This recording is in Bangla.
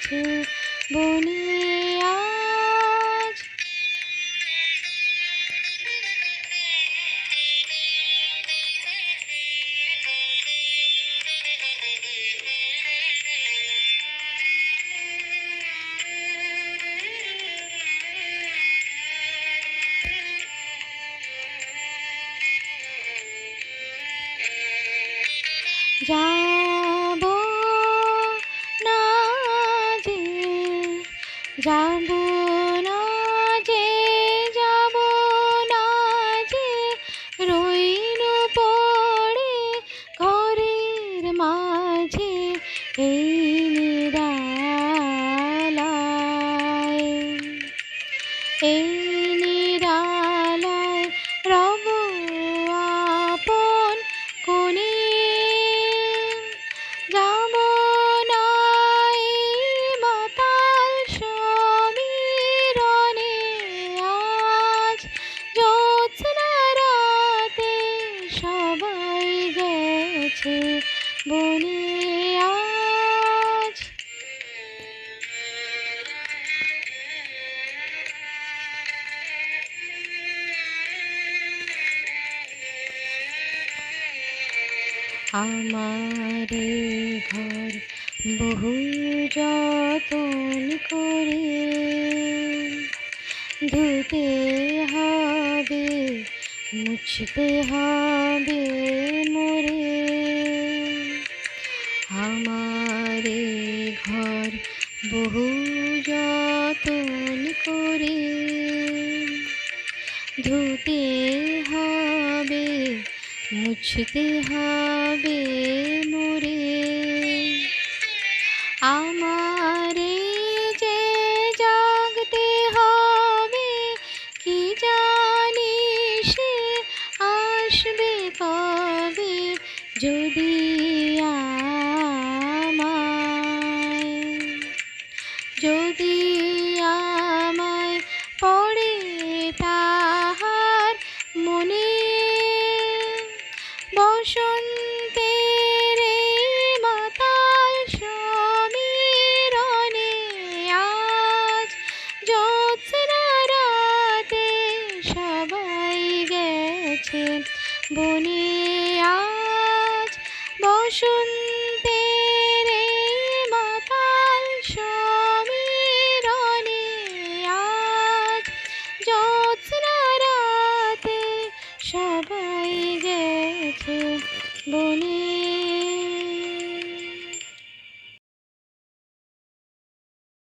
গেছে বনে আজ। যাব না যে, যাব না যে, যাব না যে, রইনু পড়ে ঘরের মাঝে এই নিরালায়, এই নিরালায় রব আপন কোণে। যাব না এই মাতাল সমীরণে আজ, জ্যোৎস্না রাতে সবাই গেছে বনে আজ। আমারে ঘর বহু যতন করে ধুতে হবে, মুছতে হবে মোরে। আমারে ঘর বহু যতন করে ধুতে হবে, মুছতে হবে মোরে। আমারে যে জাগতে হবে, কি জানি সে আসবে কবে, যদি আমায়, যদি আমায় পড়ে তাহার মনে। বসন্তের এই মাতাল সমীরণে আজ, জ্যোৎস্না রাতে সবাই গেছে বনে আজ। বসন্ত